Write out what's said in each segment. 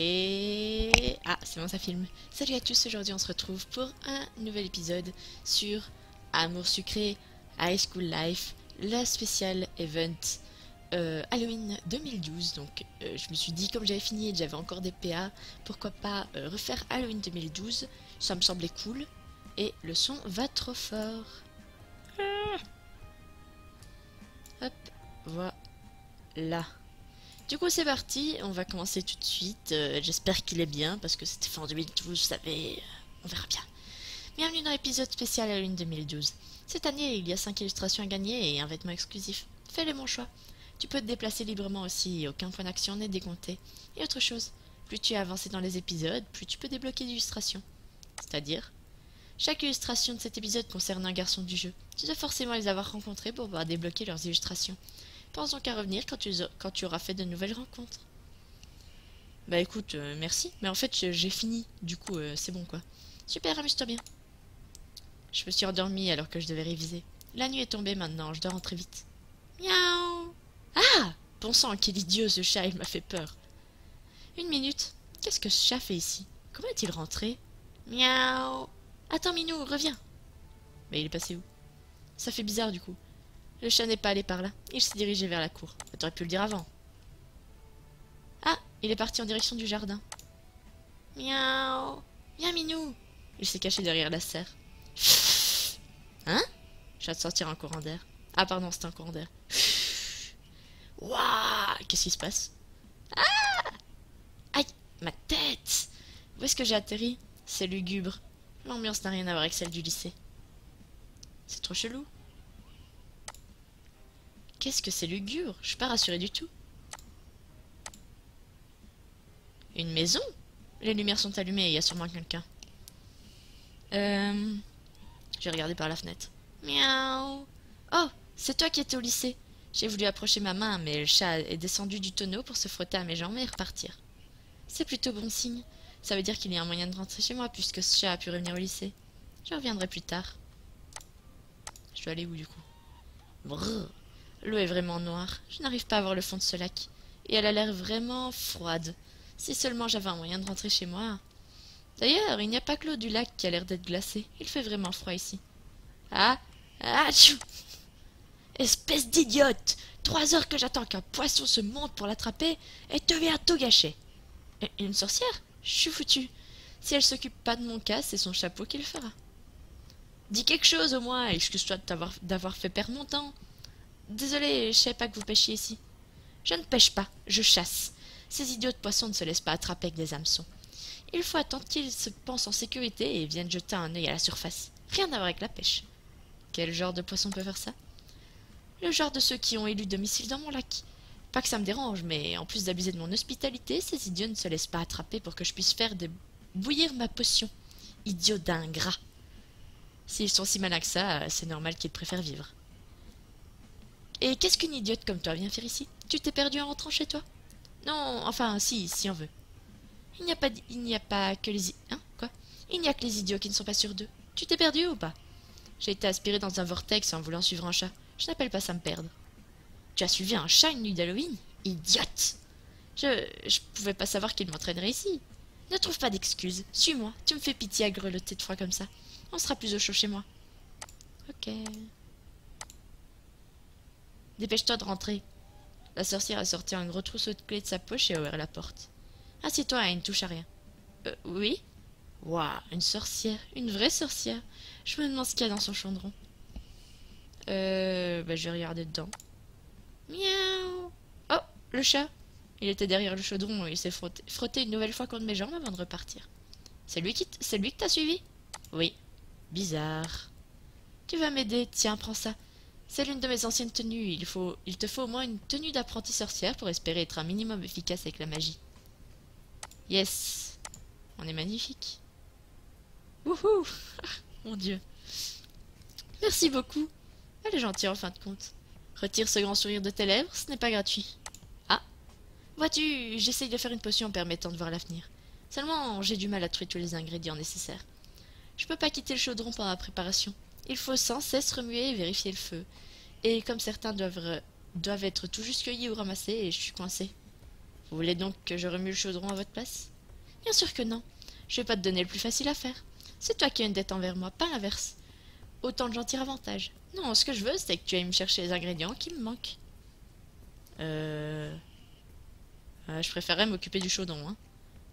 Et... Ah, c'est bon, ça filme. Salut à tous, aujourd'hui on se retrouve pour un nouvel épisode sur Amour sucré, High School Life, le spécial event Halloween 2012. Donc je me suis dit, comme j'avais fini et que j'avais encore des PA, pourquoi pas refaire Halloween 2012. Ça me semblait cool. Et le son va trop fort. Hop, voilà. Du coup c'est parti, on va commencer tout de suite. J'espère qu'il est bien parce que c'était fait en 2012, vous savez, on verra bien. Bienvenue dans l'épisode spécial Halloween 2012. Cette année, il y a 5 illustrations à gagner et un vêtement exclusif. Fais le bon choix. Tu peux te déplacer librement aussi, aucun point d'action n'est décompté. Et autre chose, plus tu es avancé dans les épisodes, plus tu peux débloquer d'illustrations. C'est-à-dire, chaque illustration de cet épisode concerne un garçon du jeu. Tu dois forcément les avoir rencontrés pour pouvoir débloquer leurs illustrations. Pense donc à revenir quand tu auras fait de nouvelles rencontres. Bah écoute, merci. Mais en fait, j'ai fini. Du coup, c'est bon quoi. Super, amuse-toi bien. Je me suis endormie alors que je devais réviser. La nuit est tombée maintenant, je dois rentrer vite. Miaou. Ah! Bon sang, quel idiot ce chat, il m'a fait peur. Une minute. Qu'est-ce que ce chat fait ici? Comment est-il rentré? Miaou. Attends, Minou, reviens. Mais il est passé où? Ça fait bizarre du coup. Le chat n'est pas allé par là. Il s'est dirigé vers la cour. T'aurais pu le dire avant. Ah, il est parti en direction du jardin. Miaou. Viens, Minou. Il s'est caché derrière la serre. Hein? Je viens de sortir un courant d'air. Ah pardon, c'était un courant d'air. Waouh! Qu'est-ce qui se passe? Aïe! Ma tête! Où est-ce que j'ai atterri? C'est lugubre. L'ambiance n'a rien à voir avec celle du lycée. C'est trop chelou. Qu'est-ce que c'est lugubre? Je suis pas rassurée du tout. Une maison? Les lumières sont allumées et il y a sûrement quelqu'un. J'ai regardé par la fenêtre. Miaou. Oh, c'est toi qui étais au lycée. J'ai voulu approcher ma main, mais le chat est descendu du tonneau pour se frotter à mes jambes et repartir. C'est plutôt bon signe. Ça veut dire qu'il y a un moyen de rentrer chez moi puisque ce chat a pu revenir au lycée. Je reviendrai plus tard. Je dois aller où du coup? Brrr. L'eau est vraiment noire. Je n'arrive pas à voir le fond de ce lac. Et elle a l'air vraiment froide. Si seulement j'avais un moyen de rentrer chez moi. D'ailleurs, il n'y a pas que l'eau du lac qui a l'air d'être glacée. Il fait vraiment froid ici. Ah! Ah! Tchou. Espèce d'idiote! 3 heures que j'attends qu'un poisson se monte pour l'attraper et te vient tout gâcher. Une sorcière? Je suis foutue. Si elle s'occupe pas de mon cas, c'est son chapeau qui le fera. Dis quelque chose au moins, excuse-toi d'avoir fait perdre mon temps. Désolé, je savais pas que vous pêchiez ici. Je ne pêche pas, je chasse. Ces idiots de poissons ne se laissent pas attraper avec des hameçons. Il faut attendre qu'ils se pensent en sécurité et viennent jeter un œil à la surface. Rien à voir avec la pêche. Quel genre de poisson peut faire ça? Le genre de ceux qui ont élu domicile dans mon lac. Pas que ça me dérange, mais en plus d'abuser de mon hospitalité, ces idiots ne se laissent pas attraper pour que je puisse faire bouillir ma potion. Idiots d'ingrats. S'ils sont si malins que ça, c'est normal qu'ils préfèrent vivre. Et qu'est-ce qu'une idiote comme toi vient faire ici? Tu t'es perdu en rentrant chez toi? Non, enfin, si on veut. Il n'y a pas que les... Hein? Quoi? Il n'y a que les idiots qui ne sont pas sûrs d'eux. Tu t'es perdu ou pas? J'ai été aspiré dans un vortex en voulant suivre un chat. Je n'appelle pas ça me perdre. Tu as suivi un chat une nuit d'Halloween? Idiote! Je pouvais pas savoir qu'il m'entraînerait ici. Ne trouve pas d'excuses. Suis-moi. Tu me fais pitié à grelotter de froid comme ça. On sera plus au chaud chez moi. Ok. Dépêche-toi de rentrer. La sorcière a sorti un gros trousseau de clés de sa poche et a ouvert la porte. Assieds-toi et ne touche à rien. Oui? Waouh, une sorcière. Une vraie sorcière. Je me demande ce qu'il y a dans son chaudron. Je vais regarder dedans. Miaou. Oh, le chat. Il était derrière le chaudron et il s'est frotté une nouvelle fois contre mes jambes avant de repartir. C'est lui que t'as suivi? Oui. Bizarre. Tu vas m'aider, tiens, prends ça. C'est l'une de mes anciennes tenues. Il te faut au moins une tenue d'apprentie sorcière pour espérer être un minimum efficace avec la magie. Yes. On est magnifique. Wouhou. Mon Dieu. Merci beaucoup. Elle est gentille en fin de compte. Retire ce grand sourire de tes lèvres, ce n'est pas gratuit. Ah. Vois-tu, j'essaye de faire une potion en permettant de voir l'avenir. Seulement, j'ai du mal à trouver tous les ingrédients nécessaires. Je peux pas quitter le chaudron pendant la préparation. Il faut sans cesse remuer et vérifier le feu. Et comme certains doivent être tout juste cueillis ou ramassés, et je suis coincée. Vous voulez donc que je remue le chaudron à votre place? Bien sûr que non. Je vais pas te donner le plus facile à faire. C'est toi qui as une dette envers moi, pas l'inverse. Autant que j'en tire avantage. Non, ce que je veux, c'est que tu ailles me chercher les ingrédients qui me manquent. Je préférerais m'occuper du chaudron, hein.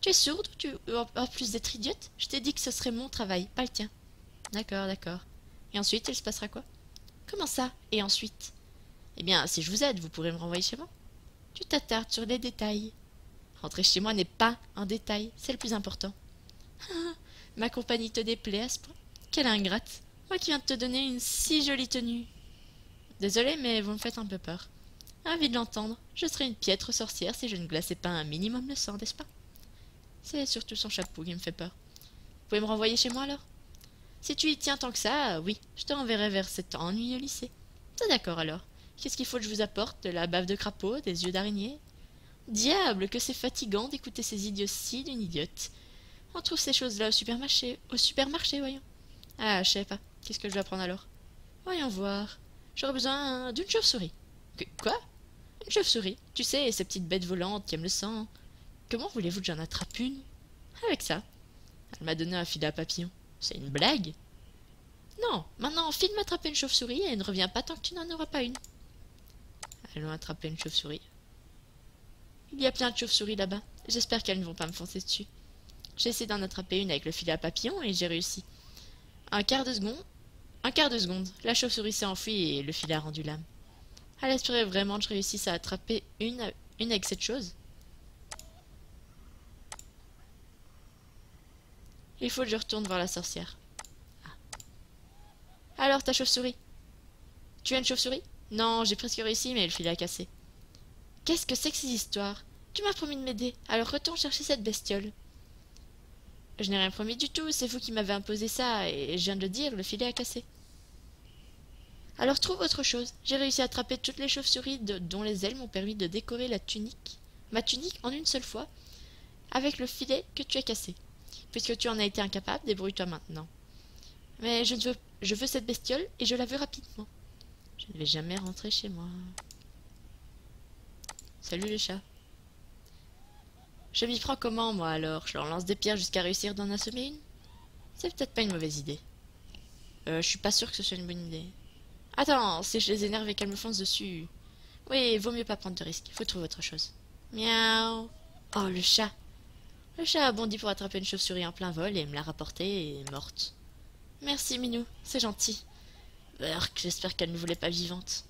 Tu es sourde ou tu en plus d'être idiote? Je t'ai dit que ce serait mon travail, pas le tien. D'accord, d'accord. Et ensuite, il se passera quoi? Comment ça? Et ensuite? Eh bien, si je vous aide, vous pourrez me renvoyer chez moi. Tu t'attardes sur les détails. Rentrer chez moi n'est pas un détail, c'est le plus important. Ah, ma compagnie te déplaît à ce point? Quelle ingrate! Moi qui viens de te donner une si jolie tenue. Désolée, mais vous me faites un peu peur. Ravi de l'entendre. Je serais une piètre sorcière si je ne glaçais pas un minimum le sang, n'est-ce pas? C'est surtout son chapeau qui me fait peur. Vous pouvez me renvoyer chez moi alors? Si tu y tiens tant que ça, oui, je te renverrai vers cet ennuyeux lycée. C'est d'accord alors. Qu'est-ce qu'il faut que je vous apporte? De la bave de crapaud, des yeux d'araignée? Diable, que c'est fatigant d'écouter ces idioties d'une idiote. On trouve ces choses-là au supermarché, voyons. Ah, je sais pas. Qu'est-ce que je dois prendre alors? Voyons voir. J'aurais besoin d'une chauve-souris. Quoi? Une chauve-souris. Tu sais, ces petites bêtes volantes qui aiment le sang. Comment voulez-vous que j'en attrape une? Avec ça. Elle m'a donné un filet à papillon. C'est une blague? Non, maintenant, file m'attraper une chauve-souris et ne reviens pas tant que tu n'en auras pas une. Allons attraper une chauve-souris. Il y a plein de chauves-souris là-bas. J'espère qu'elles ne vont pas me foncer dessus. J'ai essayé d'en attraper une avec le filet à papillon et j'ai réussi. Un quart de seconde, la chauve-souris s'est enfuie et le filet a rendu l'âme. Elle espérait vraiment que je réussisse à attraper une avec cette chose. Il faut que je retourne voir la sorcière. Ah. Alors, ta chauve-souris? Tu as une chauve-souris? Non, j'ai presque réussi, mais le filet a cassé. Qu'est-ce que c'est que ces histoires? Tu m'as promis de m'aider, alors retourne chercher cette bestiole. Je n'ai rien promis du tout, c'est vous qui m'avez imposé ça, et je viens de le dire, le filet a cassé. Alors trouve autre chose. J'ai réussi à attraper toutes les chauves-souris dont les ailes m'ont permis de décorer ma tunique en une seule fois, avec le filet que tu as cassé. Puisque tu en as été incapable, débrouille-toi maintenant. Mais je veux cette bestiole, et je la veux rapidement. Je ne vais jamais rentrer chez moi. Salut les chats. Je m'y prends comment, moi, alors? Je leur lance des pierres jusqu'à réussir d'en assommer une? C'est peut-être pas une mauvaise idée. Je suis pas sûre que ce soit une bonne idée. Attends, si je les énerve et qu'elles me foncent dessus... Oui, vaut mieux pas prendre de risques. Faut trouver autre chose. Miaou. Oh, le chat. Le chat a bondi pour attraper une chauve-souris en plein vol et me l'a rapportée et est morte. Merci, Minou. C'est gentil. Burk, j'espère qu'elle ne voulait pas vivante.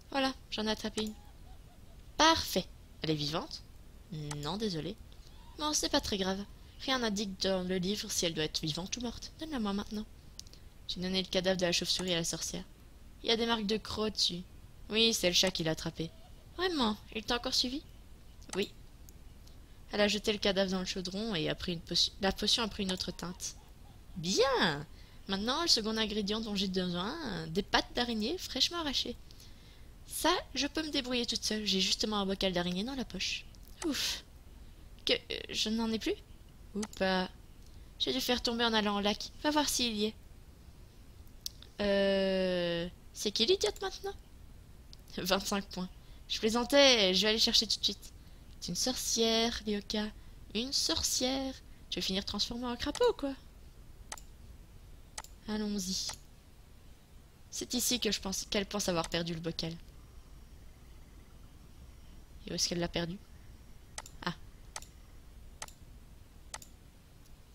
Voilà, j'en ai attrapé une. Parfait. Elle est vivante? Non, désolé. Bon, c'est pas très grave. Rien n'indique dans le livre si elle doit être vivante ou morte. Donne-la-moi maintenant. J'ai donné le cadavre de la chauve-souris à la sorcière. Il y a des marques de crocs dessus. Oui, c'est le chat qui l'a attrapé. Vraiment? Il t'a encore suivi? Oui. Elle a jeté le cadavre dans le chaudron et a pris la potion a pris une autre teinte. Bien! Maintenant, le second ingrédient dont j'ai besoin, des pattes d'araignée fraîchement arrachées. Ça, je peux me débrouiller toute seule. J'ai justement un bocal d'araignée dans la poche. Ouf! Je n'en ai plus? Ou pas? J'ai dû faire tomber en allant au lac. Va voir s'il y est. C'est qui l'idiote maintenant? 25 points. Je plaisantais, je vais aller chercher tout de suite. C'est une sorcière, Lyoka. Une sorcière. Tu veux finir transformée en crapaud, quoi? Allons-y. C'est ici que je pense qu'elle pense avoir perdu le bocal. Et où est-ce qu'elle l'a perdu? Ah.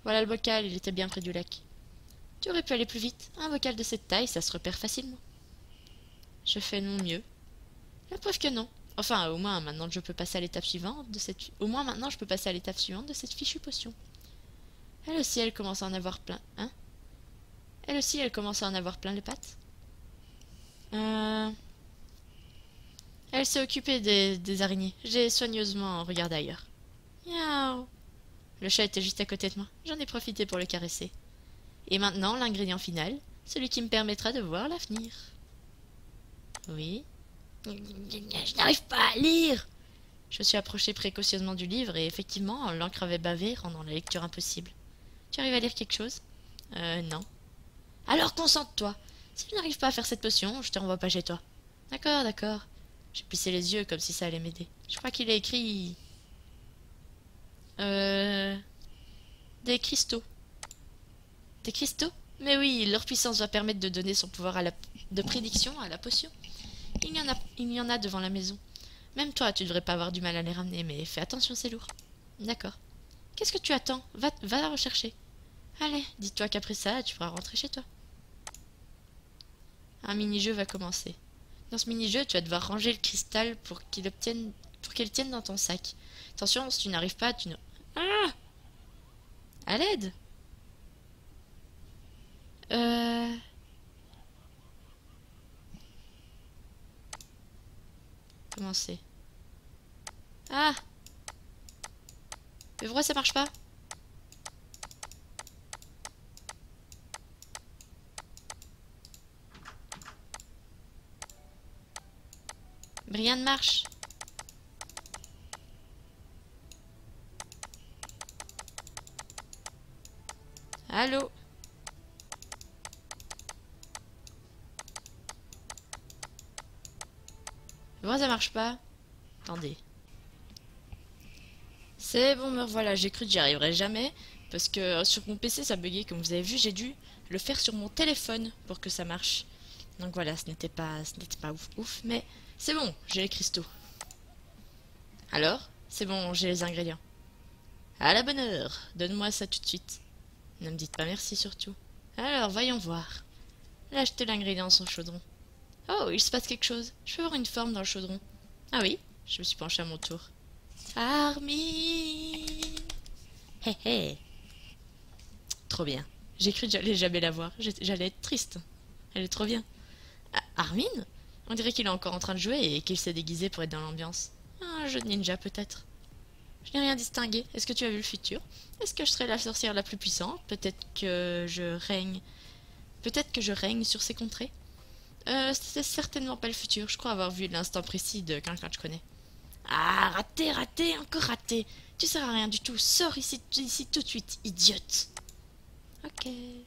Voilà le bocal, il était bien près du lac. Tu aurais pu aller plus vite. Un bocal de cette taille, ça se repère facilement. Je fais de mon mieux. La preuve que non. Enfin, au moins maintenant je peux passer à l'étape suivante de cette... Au moins maintenant je peux passer à l'étape suivante de cette fichue potion. Elle aussi, elle commence à en avoir plein. Hein? Elle aussi, elle commence à en avoir plein les pattes. Elle s'est occupée des araignées. J'ai soigneusement regardé ailleurs. Miaou. Le chat était juste à côté de moi. J'en ai profité pour le caresser. Et maintenant, l'ingrédient final, celui qui me permettra de voir l'avenir. Oui. Je n'arrive pas à lire. Je me suis approché précautionneusement du livre et effectivement, l'encre avait bavé, rendant la lecture impossible. Tu arrives à lire quelque chose? Non. Alors concentre-toi. Si je n'arrive pas à faire cette potion, je te renvoie pas chez toi. D'accord, d'accord. J'ai plissé les yeux comme si ça allait m'aider. Je crois qu'il a écrit... Des cristaux. Des cristaux? Mais oui, leur puissance va permettre de donner son pouvoir de prédiction à la potion. Il y en a devant la maison. Même toi, tu devrais pas avoir du mal à les ramener, mais fais attention, c'est lourd. D'accord. Qu'est-ce que tu attends? Va la rechercher. Allez, dis-toi qu'après ça, tu pourras rentrer chez toi. Un mini-jeu va commencer. Dans ce mini-jeu, tu vas devoir ranger le cristal pour qu'il tienne dans ton sac. Attention, si tu n'arrives pas, tu ne... Ah! À l'aide! Comment c'est? Ah! Mais pourquoi ça marche pas? Rien ne marche. Allô? Pourquoi ça marche pas? Attendez. C'est bon, me revoilà. J'ai cru que j'y arriverais jamais. Parce que sur mon PC, ça buguait. Comme vous avez vu, j'ai dû le faire sur mon téléphone pour que ça marche. Donc voilà, ce n'était pas ouf ouf. Mais c'est bon, j'ai les cristaux. Alors? C'est bon, j'ai les ingrédients. À la bonne heure. Donne-moi ça tout de suite. Ne me dites pas merci surtout. Alors, voyons voir. Là, jetez l'ingrédient dans son chaudron. Oh, il se passe quelque chose. Je peux voir une forme dans le chaudron. Ah oui, je me suis penchée à mon tour. Armin! Hé hé! Trop bien. J'ai cru que j'allais jamais la voir. J'allais être triste. Elle est trop bien. Ah, Armin? On dirait qu'il est encore en train de jouer et qu'il s'est déguisé pour être dans l'ambiance. Un jeu de ninja peut-être. Je n'ai rien distingué. Est-ce que tu as vu le futur? Est-ce que je serai la sorcière la plus puissante? Peut-être que je règne... Peut-être que je règne sur ces contrées? C'est certainement pas le futur. Je crois avoir vu l'instant précis de quelqu'un que je connais. Ah, raté, encore raté. Tu sers à rien du tout. Sors ici tout de suite, idiote. Ok. Eh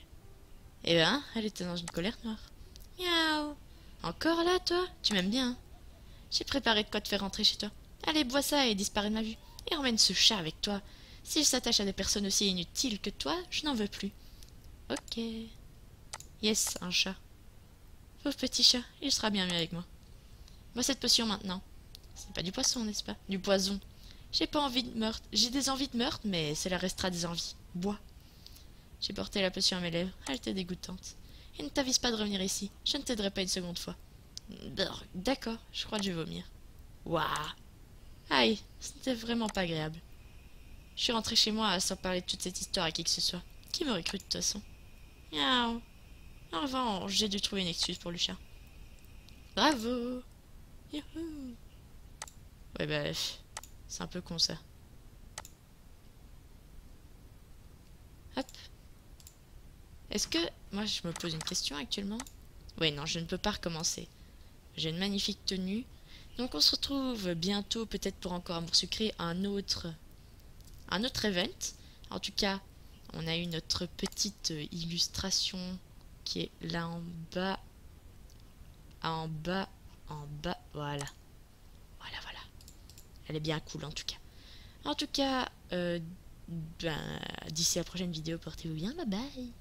ben, elle était dans une colère noire. Miaou. Encore là, toi? Tu m'aimes bien, hein? J'ai préparé de quoi te faire rentrer chez toi. Allez, bois ça et disparais de ma vue. Et emmène ce chat avec toi. S'il s'attache à des personnes aussi inutiles que toi, je n'en veux plus. Ok. Yes, un chat. Pauvre petit chat, il sera bien mieux avec moi. Bois cette potion maintenant. C'est pas du poisson, n'est-ce pas? Du poison. J'ai pas envie de meurtre. J'ai des envies de meurtre, mais cela restera des envies. Bois. J'ai porté la potion à mes lèvres. Elle était dégoûtante. Et ne t'avise pas de revenir ici. Je ne t'aiderai pas une seconde fois. D'accord, je crois que je vais vomir. Waouh. Aïe, c'était vraiment pas agréable. Je suis rentrée chez moi sans parler de toute cette histoire à qui que ce soit. Qui m'aurait cru de toute façon? Miaou. En revanche, j'ai dû trouver une excuse pour le chat. Bravo. Youhou. Ouais bah, c'est un peu con ça. Hop. Est-ce que... Moi je me pose une question actuellement. Oui non, je ne peux pas recommencer. J'ai une magnifique tenue. Donc on se retrouve bientôt peut-être pour encore Amour Sucré, un autre event. En tout cas, on a eu notre petite illustration qui est là en bas. Voilà. Voilà. Elle est bien cool en tout cas. En tout cas, d'ici la prochaine vidéo, portez-vous bien, bye bye.